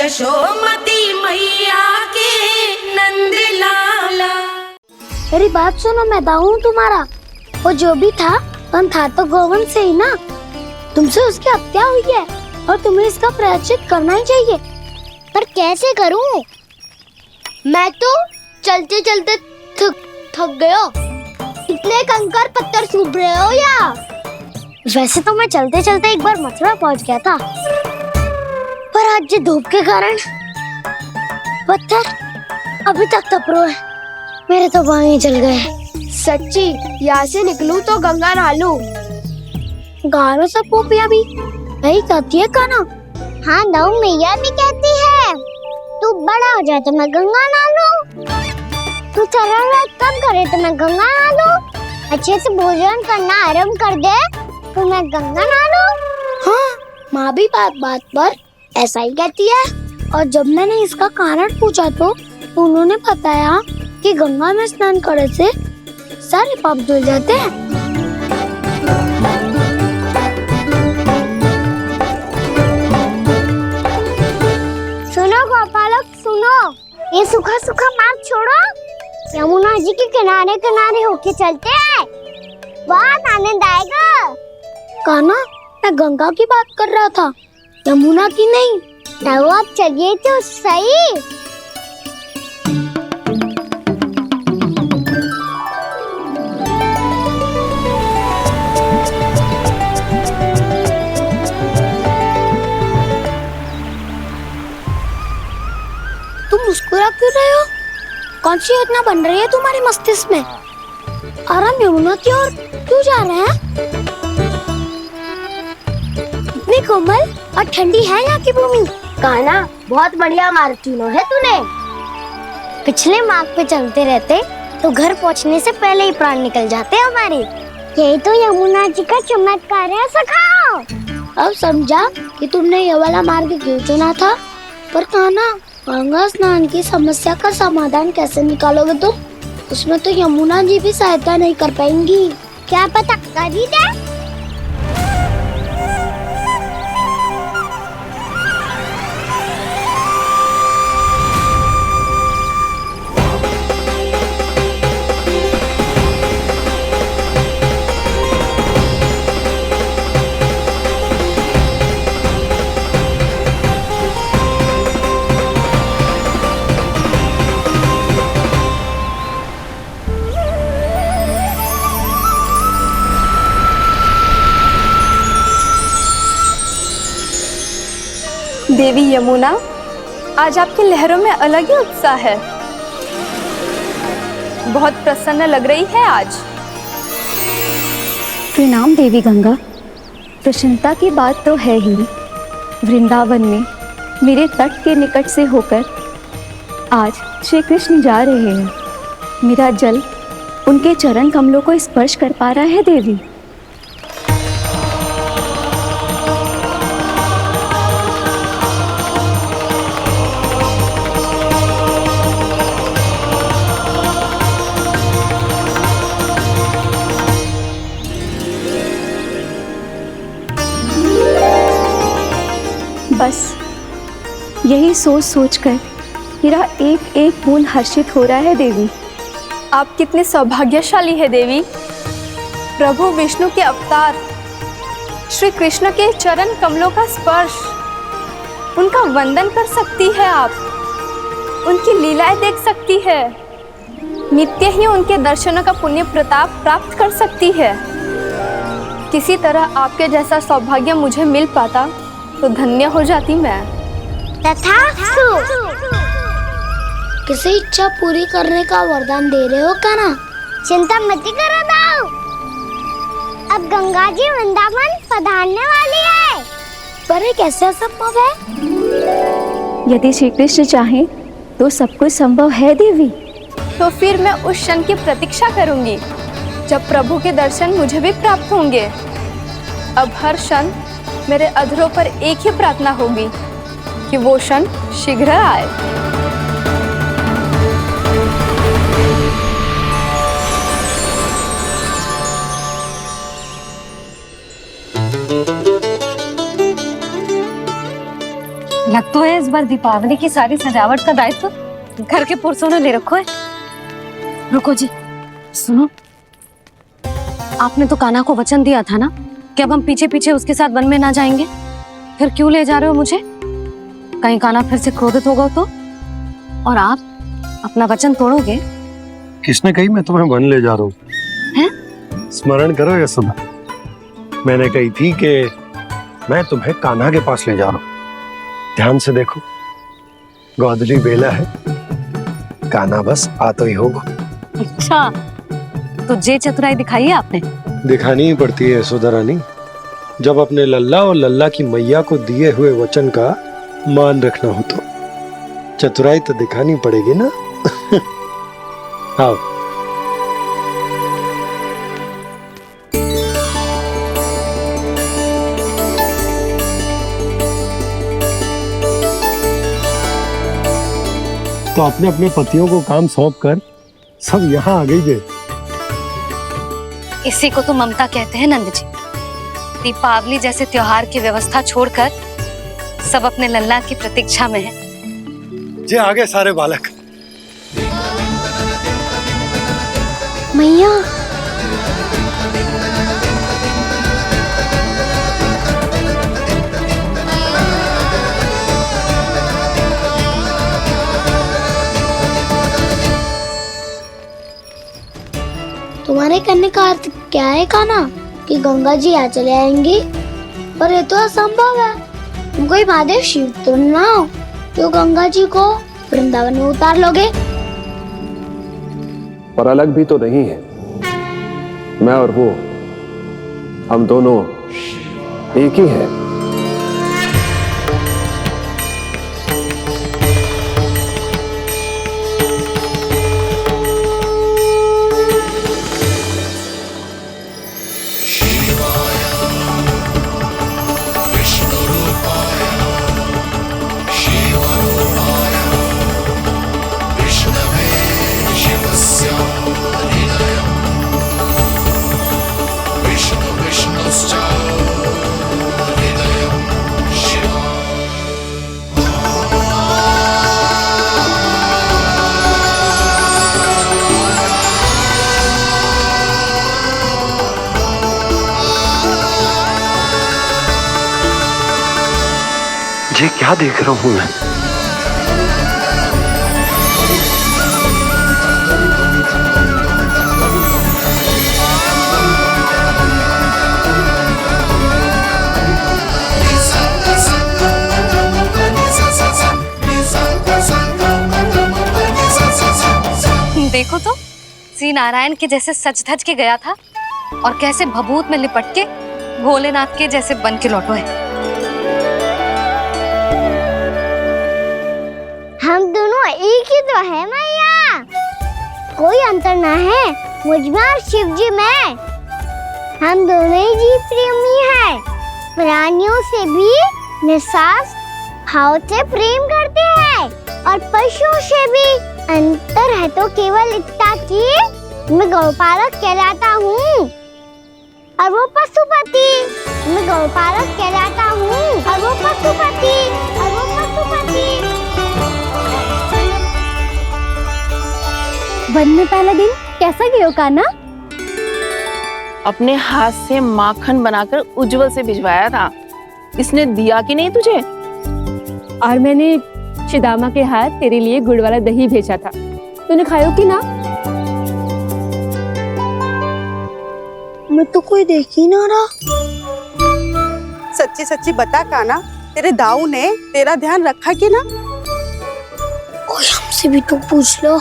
यशोमती मैया के नंद लाला। मेरी बात सुनो, मैं दाऊ हूँ तुम्हारा। वो जो भी था तो गोवंश से ही ना। तुमसे उसकी हत्या हुई है और तुम्हें इसका प्रायश्चित करना ही चाहिए। पर कैसे करूं? मैं तो चलते चलते थक गया। इतने कंकर पत्थर सूख रहे हो या? वैसे तो मैं चलते चलते एक बार मथुरा पहुंच गया था, पर आज ये धूप के कारण पत्थर अभी तक तप रहे हैं। मेरे तो बाएं ही जल गए। सच्ची, यहाँ से निकलूं तो गंगा नहा लूं। गारो सब पोपिया भी यही कहती है काना। हाँ दाऊ मैया भी कहती है, तू बड़ा हो जाए तो मैं गंगा नहा लूं, तू शरारत कम करे तो मैं गंगा नहा लूं, अच्छे से भोजन करना आरंभ कर दे तो मैं गंगा नहा लूं। हाँ, माँ भी बात बात पर ऐसा ही कहती है। और जब मैंने इसका कारण पूछा तो उन्होंने बताया कि गंगा में स्नान करने से सारे पाप धुल जाते हैं। सुनो गोपालक सुनो, ये सूखा सूखा मार्ग छोड़ो, यमुना जी के किनारे किनारे होके चलते हैं, बहुत आनंद आएगा। कान्हा, मैं गंगा की बात कर रहा था, यमुना की नहीं। तो आप चलिए तो सही। मुस्कुरा क्यों रहे हो? कौन सी योजना बन रही है तुम्हारे मस्तिष्क में? और हम यमुना की ओर क्यों जा रहे हैं? इतनी कोमल और ठंडी है यहाँ की भूमि। कान्हा, बहुत बढ़िया मार्ग चुना है तूने। पिछले मार्ग पे चलते रहते तो घर पहुँचने से पहले ही प्राण निकल जाते हमारे। यही तो यमुना जी का चमत्कार है सखा। अब समझा कि तुमने ये वाला मार्ग क्यों चुना था। पर कान्हा, गंगा स्नान की समस्या का समाधान कैसे निकालोगे तुम? उसमें तो यमुना जी भी सहायता नहीं कर पाएंगी। क्या पता कर ही दे। देवी यमुना, आज आपकी लहरों में अलग ही उत्साह है। बहुत प्रसन्न लग रही है आज। प्रणाम देवी गंगा। प्रसन्नता की बात तो है ही। वृंदावन में मेरे तट के निकट से होकर आज श्री कृष्ण जा रहे हैं। मेरा जल उनके चरण कमलों को स्पर्श कर पा रहा है देवी। बस यही सोच सोचकर मेरा एक एक बूंद हर्षित हो रहा है देवी। आप कितने सौभाग्यशाली है देवी। प्रभु विष्णु के अवतार श्री कृष्ण के चरण कमलों का स्पर्श, उनका वंदन कर सकती है आप, उनकी लीलाएं देख सकती है, नित्य ही उनके दर्शनों का पुण्य प्रताप प्राप्त कर सकती है। किसी तरह आपके जैसा सौभाग्य मुझे मिल पाता तो धन्य हो जाती मैं। तथास्तु। किसी इच्छा पूरी करने का वरदान दे रहे हो कान्हा? चिंता मत करो दाऊ, अब गंगा जी वृंदावन पधारने वाली है। पर ये कैसे संभव है? यदि श्री कृष्ण चाहे तो सब कुछ संभव है देवी। तो फिर मैं उस क्षण की प्रतीक्षा करूंगी जब प्रभु के दर्शन मुझे भी प्राप्त होंगे। अब हर क्षण मेरे अधरों पर एक ही प्रार्थना होगी कि वो क्षण शीघ्र आए। लग तो है इस बार दीपावली की सारी सजावट का दायित्व घर के पुरुषों ने ले रखो है। रुको जी, सुनो, आपने तो कान्हा को वचन दिया था ना कि अब हम पीछे पीछे उसके साथ वन में ना जाएंगे, फिर क्यों ले जा रहे हो मुझे? कहीं कान्हा फिर से क्रोधित होगा तो? और आप अपना वचन तोड़ोगे? किसने कही मैं तुम्हें वन ले जा रहा हूँ? स्मरण करो यशोदा, मैंने कही थी कि मैं तुम्हें कान्हा के पास ले जा रहा हूँ। ध्यान से देखो, गोदली बेला है, कान्हा बस आ तो ही होगा। अच्छा, तो जे चतुराई दिखाई है आपने? दिखानी ही पड़ती है यशोदा रानी, जब अपने लल्ला और लल्ला की मैया को दिए हुए वचन का मान रखना हो तो चतुराई तो दिखानी पड़ेगी ना। आओ। तो अपने अपने पतियों को काम सौंप कर सब यहाँ आ गई थे। इसी को तो ममता कहते हैं नंद जी। दीपावली जैसे त्योहार की व्यवस्था छोड़कर सब अपने लल्ला की प्रतीक्षा में हैं। जे आ गए सारे बालक। मैया, तुम्हारे कहने का अर्थ क्या है कान्हा? कि गंगा जी यहाँ चले आएंगी? पर ये तो असंभव है। तुम कोई महादेव शिव तो ना हो तो गंगा जी को वृंदावन में उतार लोगे? पर अलग भी तो नहीं है। मैं और वो, हम दोनों एक ही हैं। ये क्या देख रहा हूं मैं? देखो तो, श्री नारायण के जैसे सज धज के गया था और कैसे भभूत में लिपट के भोलेनाथ के जैसे बन के लौटो है। हम दोनों एक ही तो है मैया, कोई अंतर ना है मुझ में और शिव जी में। हम दोनों ही जीव प्रेमी हैं, प्राणियों से भी निस्वार्थ भाव से प्रेम करते हैं और पशुओं से भी। अंतर है तो केवल इतना कि मैं गौपालक कहलाता हूँ और वो पशुपति। मैं गौपालक कहलाता हूँ और वो पशुपति। वन में पहला दिन कैसा गया कान्हा? अपने हाथ से माखन बनाकर उज्जवल से भिजवाया था। इसने दिया कि नहीं तुझे? और मैंने शिदामा के हाथ तेरे लिए गुड़ वाला दही भेजा था, तूने खायो कि ना? मैं तो कोई देख ही ना रहा। सच्ची सच्ची बता कान्हा, तेरे दाऊ ने तेरा ध्यान रखा कि ना? कोई हमसे भी तो पूछ लो,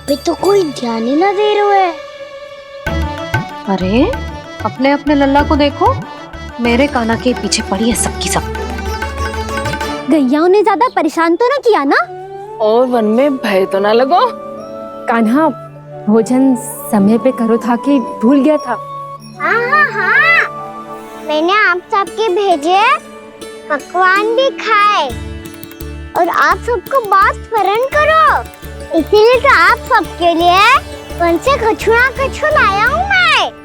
वे तो कोई ध्यान ही ना दे रहे हैं। अरे अपने अपने लल्ला को देखो, मेरे कान्हा के पीछे पड़ी है सबकी सब। गैयाओं ने ज्यादा परेशान तो ना किया ना? और वन में भय तो ना लगो? कान्हा भोजन समय पे करो था कि भूल गया था? हाँ, मैंने आप सबके भेजे पकवान भी खाए और आप सबको बात स्मरण करो, इसीलिए तो आप सबके लिए वन से कछु ना कछु लाया हूँ मैं।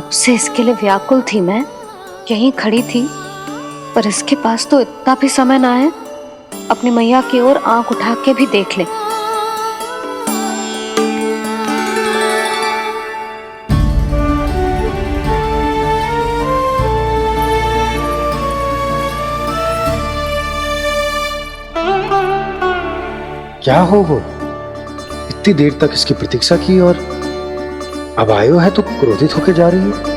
कब से इसके लिए व्याकुल थी मैं, यहीं खड़ी थी, पर इसके पास तो इतना भी समय ना है अपनी मैया की ओर आंख उठा के भी देख ले। क्या हो वो? इतनी देर तक इसकी प्रतीक्षा की और अब आयो है तो क्रोधित होके जा रही है।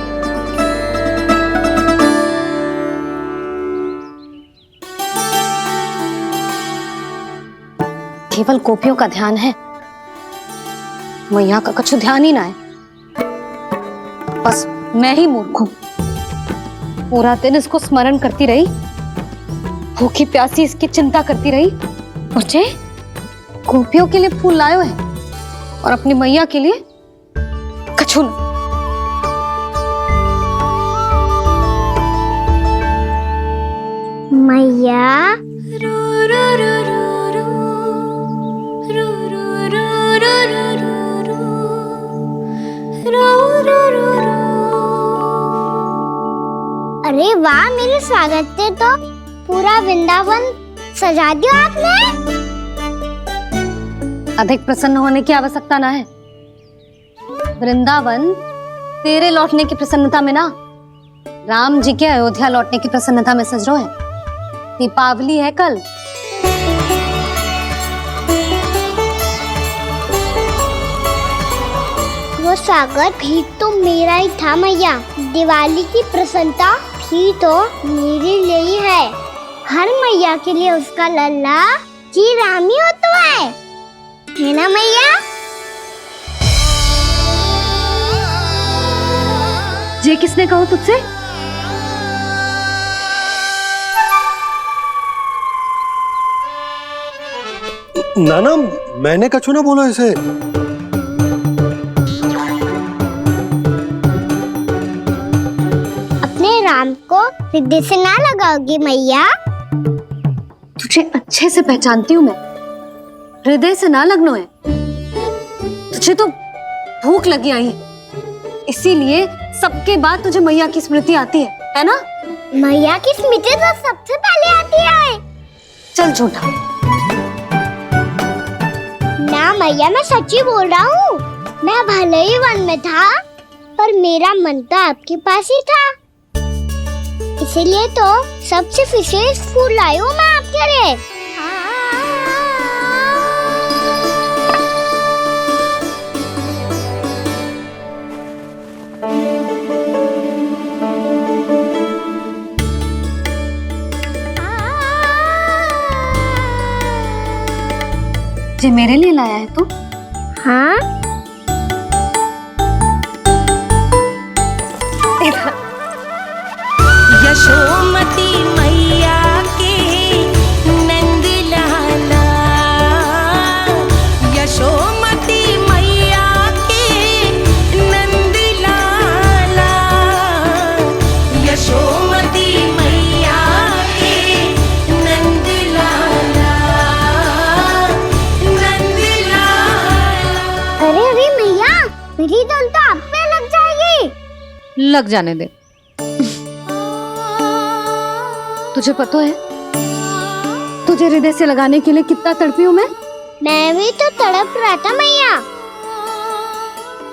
केवल गोपियों का ध्यान है, मैया का कुछ ध्यान ही ना है। बस मैं ही मूर्ख हूं, पूरा दिन इसको स्मरण करती रही, भूखी प्यासी इसकी चिंता करती रही, और जे गोपियों के लिए फूल लायो है और अपनी मैया के लिए कछु न। मैया अरे वाह, मेरे स्वागत से तो पूरा वृंदावन सजा दिया आपने। अधिक प्रसन्न होने की आवश्यकता ना है। वृंदावन तेरे लौटने की प्रसन्नता में ना, राम जी के अयोध्या लौटने की प्रसन्नता में सज रहा है। दीपावली है कल। वो स्वागत भी तो मेरा ही था मैया। दिवाली की प्रसन्नता भी तो मेरे लिए ही है। हर मैया के लिए उसका लल्ला जी राम ही होता है ना मैया? ये किसने कहा तुझसे? नाना, मैंने कछु ना बोला इसे। अपने राम को हृदय से ना लगाओगी मैया? तुझे अच्छे से पहचानती हूँ मैं, हृदय से ना लगनो है। तुझे तो भूख लगी आई है, इसीलिए सबके बाद तुझे मैया की स्मृति आती है ना? मैया की स्मृति तो सबसे पहले आती है। चल झूठा। ना मैया, मैं सच्ची बोल रहा हूँ। मैं भले ही वन में था, पर मेरा मन तो आपके पास ही था। इसीलिए तो सबसे विशेष फूल लाई हूँ मैं आपके लिए। ये मेरे लिए लाया है तू? हाँ, यशोमती मैया के नंद लाला, यशोमती मैया के नंद लाला, यशोमती मैया के नंद लाला, नंद लाला। अरे अरे मैया, मेरी धुन तो आप पे लग जाएगी। लग जाने दे। तुझे पता है तुझे हृदय से लगाने के लिए कितना तड़पी हूँ मैं भी तो तड़प रहा था मैया,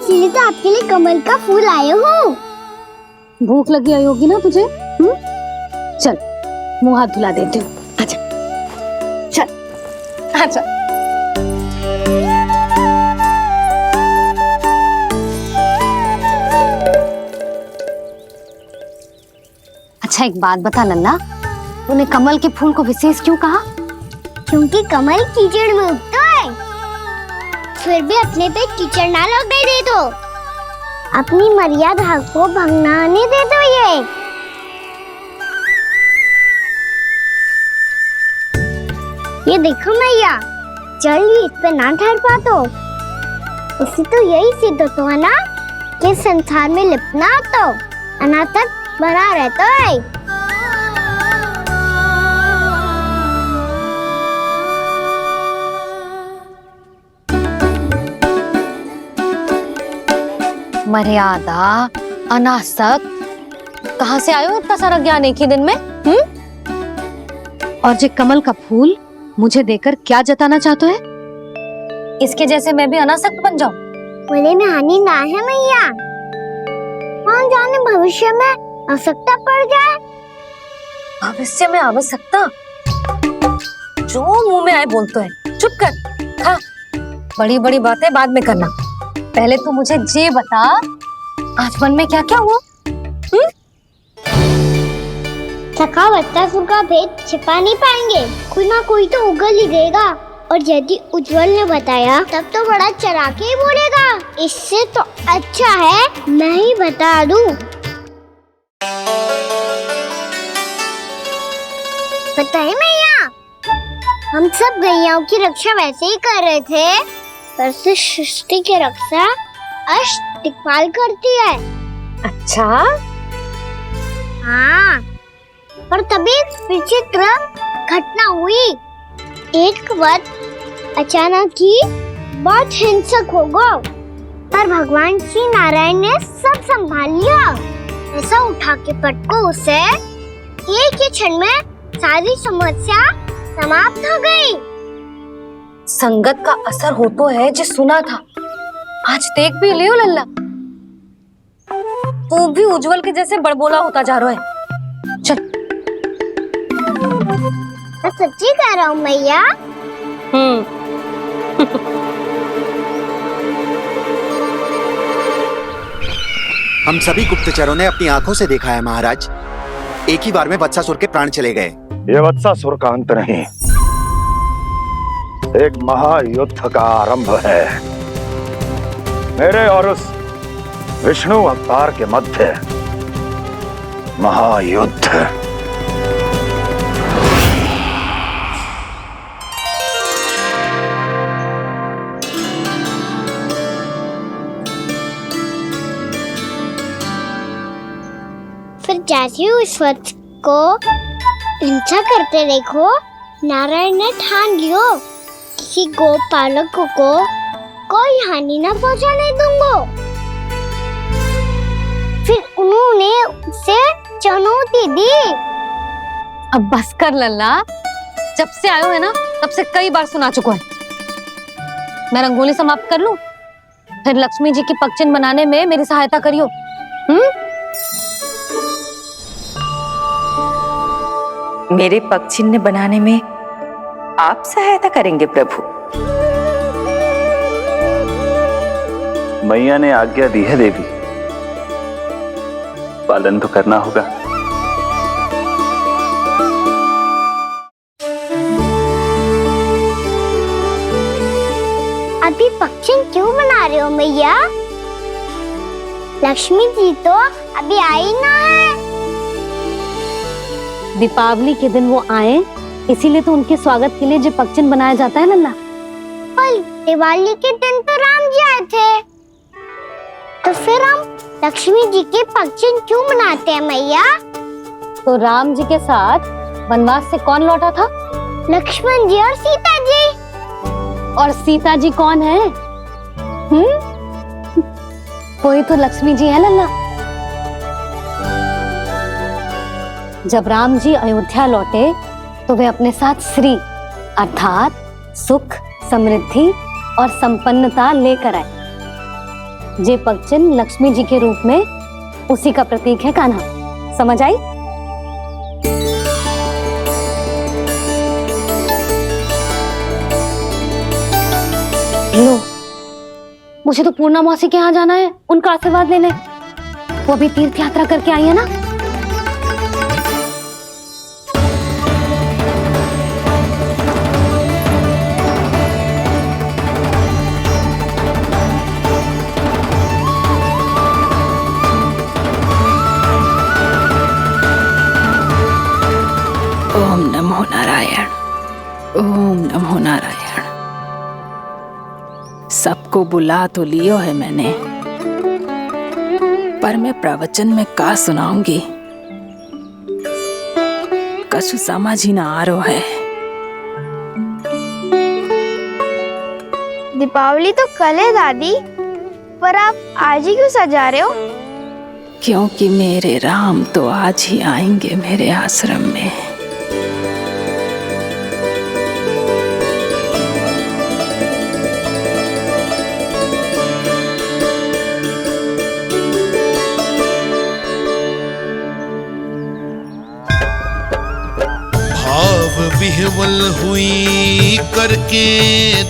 इसलिए तो आपके लिए कमल का फूल आया हूँ। भूख लगी आई होगी ना तुझे? चल मुंह हाथ धुला देती हूँ। आजा, चल आजा। अच्छा एक बात बता नन्ना, तूने कमल के फूल को विशेष क्यों कहा? क्योंकि कमल कीचड़ में उगता है, फिर भी अपने पे कीचड़ ना लगने दे दो। अपनी मर्यादा को भंग ना आने दे दो। ये देखो मैया, जल भी इस पे ना ठहर पा तो उससे तो यही सिद्ध होता है ना कि संसार में लिपना तो अनाथ तक बना रहता है। मर्यादा अनासक, कहाँ से आयो इतना सारा ज्ञान एक ही दिन में? और जे कमल का फूल मुझे देकर क्या जताना चाहते है? इसके जैसे मैं भी अनासक्त बन जाऊं? बोले में हानि ना है मैया, कौन जाने भविष्य में आवश्यकता पड़ जाए। भविष्य में आवश्यकता? जो मुंह में आए बोलते है, चुप कर। हाँ, बड़ी बड़ी बातें बाद में करना, पहले तू मुझे ये बता आज मन में क्या क्या हुआ? सखा बच्चासुर का भेद छिपा नहीं पाएंगे, कोई ना कोई तो उगल ही गएगा। और यदि उज्जवल ने बताया तब तो बड़ा चढ़ा के ही बोलेगा। इससे तो अच्छा है मैं ही बता दूं। पता है मैया, हम सब गैयाओं की रक्षा वैसे ही कर रहे थे, पर से सृष्टि की रक्षा अष्ट दिक्पाल करती है। अच्छा? हाँ, पर तभी विचित्र घटना हुई। एक वक्त अचानक ही बहुत हिंसक हो गया, पर भगवान श्री नारायण ने सब संभाल लिया। ऐसा उठा के पटको उसे, एक ही क्षण में सारी समस्या समाप्त हो गई। संगत का असर हो तो है, जो सुना था आज देख भी लियो लल्ला। तू भी उज्जवल के जैसे बड़बोला होता जा रहा है। चल। मैं सच्ची कह रहा हूँ मैया। हम सभी गुप्तचरों ने अपनी आंखों से देखा है महाराज, एक ही बार में वत्सासुर के प्राण चले गए। ये वत्सासुर का अंत नहीं, एक महायुद्ध का आरंभ है। मेरे और उस विष्णु अवतार के मध्य महायुद्ध। फिर जैसे ही उस वत्स को हिंसा करते देखो, नारायण ने ठान लियो किसी गोपालक को कोई हानि न पहुंचाने दूंगा। फिर उन्होंने उसे चुनौती दी। अब बस कर लल्ला, जब से आयो है ना तब से कई बार सुना चुका है। मैं रंगोली समाप्त कर लूं, फिर लक्ष्मी जी की पगचिन बनाने में मेरी सहायता करियो। मेरे पगचिन्ह बनाने में आप सहायता करेंगे प्रभु? मैया ने आज्ञा दी है देवी, पालन तो करना होगा। अभी पगचिन क्यों बना रहे हो मैया? लक्ष्मी जी तो अभी आई ना है। दीपावली के दिन वो आए, इसीलिए तो उनके स्वागत के लिए जो पगचिन बनाया जाता है लल्ला। पर दिवाली के दिन तो राम जी आए थे, तो फिर हम लक्ष्मी जी के पगचिन क्यों मनाते हैं मैया? तो राम जी के साथ वनवास से कौन लौटा था? लक्ष्मण जी और सीता जी। और सीता जी कौन है? कोई तो लक्ष्मी जी है लल्ला। जब राम जी अयोध्या लौटे तो वे अपने साथ श्री अर्थात सुख, समृद्धि और संपन्नता लेकर आए। जे पगचिन लक्ष्मी जी के रूप में उसी का प्रतीक है कान्हा। समझ आई? लो, मुझे तो पूर्णा मौसी के यहाँ जाना है, उनका आशीर्वाद लेने। वो अभी तीर्थ यात्रा करके आई है ना। ओम नमो नारायण, ओम नमो नारायण। सबको बुला तो लियो है मैंने, पर मैं प्रवचन में का सुनाऊंगी, कछु समझ ही ना आ रहा है। दीपावली तो कल है दादी, पर आप आज ही क्यों सजा रहे हो? क्योंकि मेरे राम तो आज ही आएंगे मेरे आश्रम में। भाव विह्वल हुई करके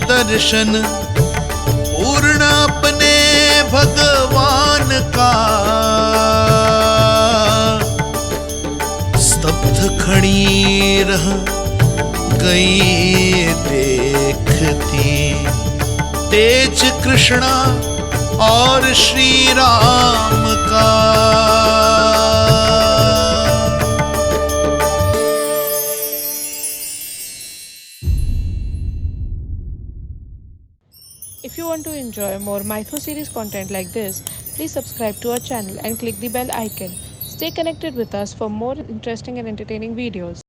दर्शन, पूर्ण अपने भगवान का, स्तब्ध खड़ी रह गई देखती तेज कृष्णा और श्री राम का। If you want to enjoy more Mythos series content like this, please subscribe to our channel and click the bell icon. Stay connected with us for more interesting and entertaining videos.